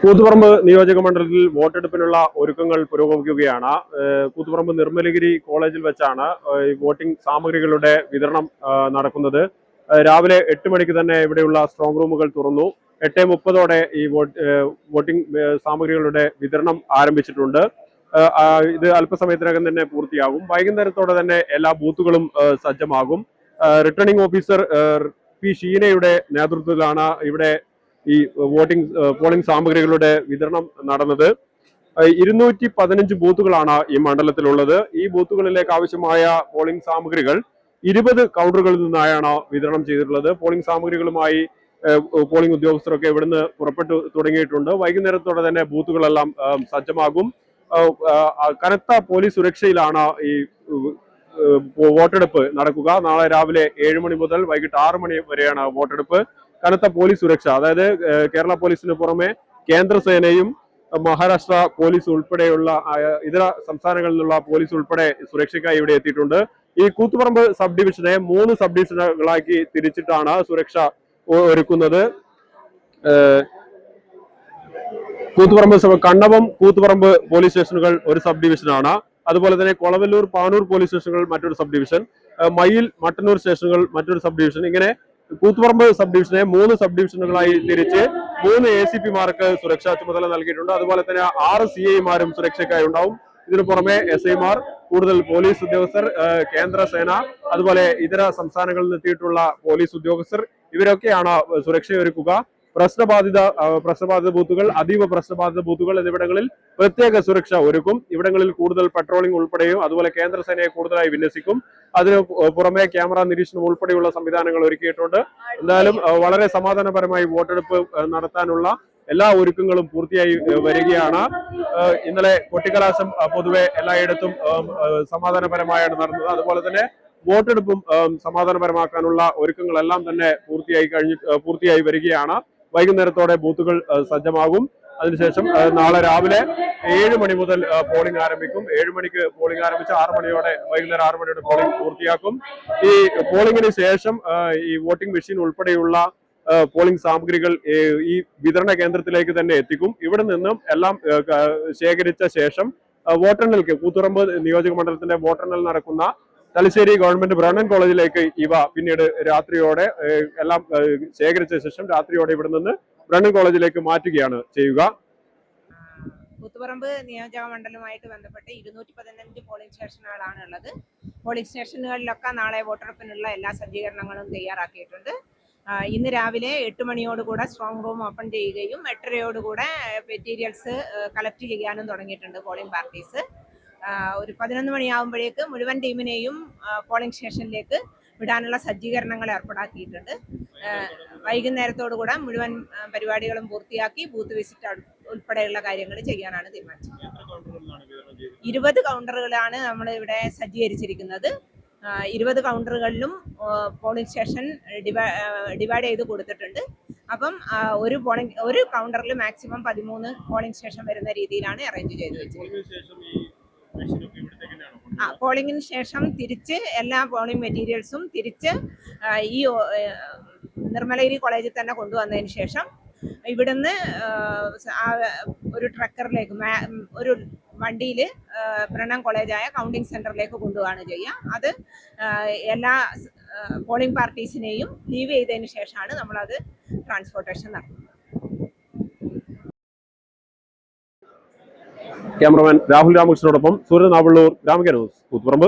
കൂത്തുപറമ്പ് നിയോജക മണ്ഡലത്തിൽ വോട്ടെടുപ്പിനുള്ള ഒരുക്കങ്ങൾ പുരോഗമിക്കുകയാണ്. കൂത്തുപറമ്പ് നിർമ്മലഗിരി കോളേജിൽ വെച്ചാണ് വോട്ടിംഗ് സാമഗ്രികളുടെ വിതരണം നടക്കുന്നത്. രാവിലെ 8 മണിക്ക് തന്നെ ഇവിടെയുള്ള സ്ട്രോങ് റൂമുകൾ തുറന്നു. 8:30 ഈ വോട്ടിംഗ് സാമഗ്രികളുടെ വിതരണം ആരംഭിച്ചിട്ടുണ്ട്. ഇത് അല്പസമയത്തിനകം തന്നെ പൂർത്തിയാകും. വൈകുന്നേരത്തോടെ തന്നെ എല്ലാ ബൂത്തുകളും സജ്ജമാകും. റിട്ടേണിംഗ് ഓഫീസർ പി ഷീനയുടെ നേതൃത്വത്തിലാണ് ഇവിടെ ഈ പോളിംഗ് സാമഗ്രികളുടെ വിതരണം നടന്നത്. 215 ബൂത്തുകളാണ് ഈ മണ്ഡലത്തിലുള്ളത്. ഈ ബൂത്തുകളിലേക്ക് ആവശ്യമായ പോളിംഗ് സാമഗ്രികൾ 20 കൗണ്ടറുകളിൽ നിന്നായാണ് വിതരണം ചെയ്തിട്ടുള്ളത്. പോളിംഗ് സാമഗ്രികളുമായി പോളിംഗ് ഉദ്യോഗസ്ഥരൊക്കെ ഇവിടുന്ന് പുറപ്പെട്ടു തുടങ്ങിയിട്ടുണ്ട്. വൈകുന്നേരത്തോടെ തന്നെ ബൂത്തുകളെല്ലാം സജ്ജമാകും. കനത്ത പോലീസ് സുരക്ഷയിലാണ് ഈ വോട്ടെടുപ്പ് നടക്കുക. നാളെ രാവിലെ 7 മണി മുതൽ വൈകിട്ട് 6 മണി വരെയാണ് വോട്ടെടുപ്പ്. കനത്ത പോലീസ് സുരക്ഷ, അതായത് കേരള പോലീസിന് പുറമെ കേന്ദ്രസേനയും മഹാരാഷ്ട്ര പോലീസ് ഉൾപ്പെടെയുള്ള ഇതര സംസ്ഥാനങ്ങളിൽ നിന്നുള്ള പോലീസ് ഉൾപ്പെടെ സുരക്ഷയ്ക്കായി ഇവിടെ എത്തിയിട്ടുണ്ട്. ഈ കൂത്തുപറമ്പ് സബ് ഡിവിഷനെ 3 സബ് ഡിവിഷനുകളാക്കി തിരിച്ചിട്ടാണ് സുരക്ഷ ഒരുക്കുന്നത്. കണ്ണവം കൂത്തുപറമ്പ് പോലീസ് സ്റ്റേഷനുകൾ ഒരു സബ് ഡിവിഷനാണ്. അതുപോലെ തന്നെ കൊളവല്ലൂർ പാനൂർ പോലീസ് സ്റ്റേഷനുകൾ മറ്റൊരു സബ് ഡിവിഷൻ, മയിൽ മട്ടന്നൂർ സ്റ്റേഷനുകൾ മറ്റൊരു സബ് ഡിവിഷൻ. ഇങ്ങനെ കൂത്തുപറമ്പ് സബ് ഡിവിഷനെ 3 സബ് ഡിവിഷനുകളായി തിരിച്ച് 3 ACPമാർക്ക് സുരക്ഷാ ചുമതല നൽകിയിട്ടുണ്ട്. അതുപോലെ തന്നെ 6 CIമാരും സുരക്ഷയ്ക്കായി ഉണ്ടാവും. ഇതിനു പുറമെ SIമാർ, കൂടുതൽ പോലീസ് ഉദ്യോഗസ്ഥർ, കേന്ദ്രസേന, അതുപോലെ ഇതര സംസ്ഥാനങ്ങളിൽ നിന്നെത്തിയിട്ടുള്ള പോലീസ് ഉദ്യോഗസ്ഥർ, ഇവരൊക്കെയാണ് സുരക്ഷയൊരുക്കുക. പ്രശ്നബാധിത ബൂത്തുകൾ, അതീവ പ്രശ്നബാധിത ബൂത്തുകൾ എന്നിവിടങ്ങളിൽ പ്രത്യേക സുരക്ഷ ഒരുക്കും. ഇവിടങ്ങളിൽ കൂടുതൽ പട്രോളിംഗ് ഉൾപ്പെടെയും അതുപോലെ കേന്ദ്രസേനയെ കൂടുതലായി വിന്യസിക്കും. അതിന് പുറമെ ക്യാമറ നിരീക്ഷണം ഉൾപ്പെടെയുള്ള സംവിധാനങ്ങൾ ഒരുക്കിയിട്ടുണ്ട്. എന്തായാലും വളരെ സമാധാനപരമായി വോട്ടെടുപ്പ് നടത്താനുള്ള എല്ലാ ഒരുക്കങ്ങളും പൂർത്തിയായി വരികയാണ്. ഇന്നലെ കൊട്ടിക്കലാശം പൊതുവെ എല്ലായിടത്തും സമാധാനപരമായാണ് നടന്നത്. അതുപോലെ തന്നെ വോട്ടെടുപ്പും സമാധാനപരമാക്കാനുള്ള ഒരുക്കങ്ങളെല്ലാം തന്നെ പൂർത്തിയായി വരികയാണ്. വൈകുന്നേരത്തോടെ ബൂത്തുകൾ സജ്ജമാകും. അതിനുശേഷം നാളെ രാവിലെ 7 മണി മുതൽ പോളിംഗ് ആരംഭിക്കും. 7 മണിക്ക് പോളിംഗ് ആരംഭിച്ച് വൈകുന്നേരം 6 മണിയോടെ പോളിംഗ് പൂർത്തിയാക്കും. ഈ പോളിംഗിന് ശേഷം ഈ വോട്ടിംഗ് മെഷീൻ ഉൾപ്പെടെയുള്ള പോളിംഗ് സാമഗ്രികൾ ഈ വിതരണ കേന്ദ്രത്തിലേക്ക് തന്നെ എത്തിക്കും. ഇവിടെ നിന്നും എല്ലാം ശേഖരിച്ച ശേഷം വോട്ടെണ്ണലിക്ക് കൂത്തുപറമ്പ് നിയോജക മണ്ഡലത്തിന്റെ വോട്ടെണ്ണൽ നടക്കുന്ന തലശ്ശേരി ഗവൺമെന്റ് ബ്രണ്ണൻ കോളേജിലേക്ക് ഇവ പിന്നീട് രാത്രിയോടെ എല്ലാം ശേഖരിച്ച ശേഷം രാത്രിയോടെ ഇവിടെ നിന്ന് ബ്രണ്ണൻ കോളേജിലേക്ക് മാറ്റുകയാണ് ചെയ്യുക. കൂത്തുപറമ്പ് നിയോജക മണ്ഡലവുമായിട്ട് ബന്ധപ്പെട്ട് 215 പോളിംഗ് സ്റ്റേഷനുകളാണ് ഉള്ളത്. പോളിംഗ് സ്റ്റേഷനുകളിലൊക്കെ നാളെ വോട്ടെടുപ്പിനുള്ള എല്ലാ സജ്ജീകരണങ്ങളും തയ്യാറാക്കിയിട്ടുണ്ട്. ഇന്ന് രാവിലെ 8 മണിയോടുകൂടെ സ്ട്രോങ് റൂം ഓപ്പൺ ചെയ്യുകയും 8:30 മെറ്റീരിയൽസ് കളക്ട് ചെയ്യാനും തുടങ്ങിയിട്ടുണ്ട് പോളിംഗ് പാർട്ടീസ്. ഒരു 11 മണിയാകുമ്പോഴേക്ക് മുഴുവൻ ടീമിനെയും പോളിംഗ് സ്റ്റേഷനിലേക്ക് വിടാനുള്ള സജ്ജീകരണങ്ങൾ ഏർപ്പാടാക്കിയിട്ടുണ്ട്. വൈകുന്നേരത്തോടുകൂടെ മുഴുവൻ പരിപാടികളും പൂർത്തിയാക്കി ബൂത്ത് വിസിറ്റ് ഉൾപ്പെടെയുള്ള കാര്യങ്ങൾ ചെയ്യാനാണ് തീരുമാനിച്ചത്. 20 കൗണ്ടറുകളാണ് നമ്മൾ ഇവിടെ സജ്ജീകരിച്ചിരിക്കുന്നത്. 20 കൗണ്ടറുകളിലും പോളിംഗ് സ്റ്റേഷൻ ഡിവൈഡ് ചെയ്ത് കൊടുത്തിട്ടുണ്ട്. അപ്പം ഒരു കൗണ്ടറിൽ മാക്സിമം 13 പോളിംഗ് സ്റ്റേഷൻ വരുന്ന രീതിയിലാണ് അറേഞ്ച് ചെയ്ത് വെച്ചിരിക്കുന്നത്. പോളിംഗിന് ശേഷം തിരിച്ച് എല്ലാ പോളിംഗ് മെറ്റീരിയൽസും തിരിച്ച് ഈ നിർമ്മലഗിരി കോളേജിൽ തന്നെ കൊണ്ടുവന്നതിന് ശേഷം ഇവിടുന്ന് ഒരു ട്രക്കറിലേക്ക് ഒരു വണ്ടിയിൽ ബ്രണ്ണൻ കോളേജായ കൗണ്ടിംഗ് സെന്ററിലേക്ക് കൊണ്ടുപോവാണ് ചെയ്യുക. അത് എല്ലാ പോളിംഗ് പാർട്ടീസിനെയും ലീവ് ചെയ്തതിന് ശേഷമാണ് നമ്മളത് ട്രാൻസ്പോർട്ടേഷൻ നടത്തുന്നത്. ക്യാമറമാൻ രാഹുൽ രാമകൃഷ്ണനോടൊപ്പം സൂര്യനാവള്ളൂർ, ഗ്രാമിക ന്യൂസ്, കൂത്തുപറമ്പ്.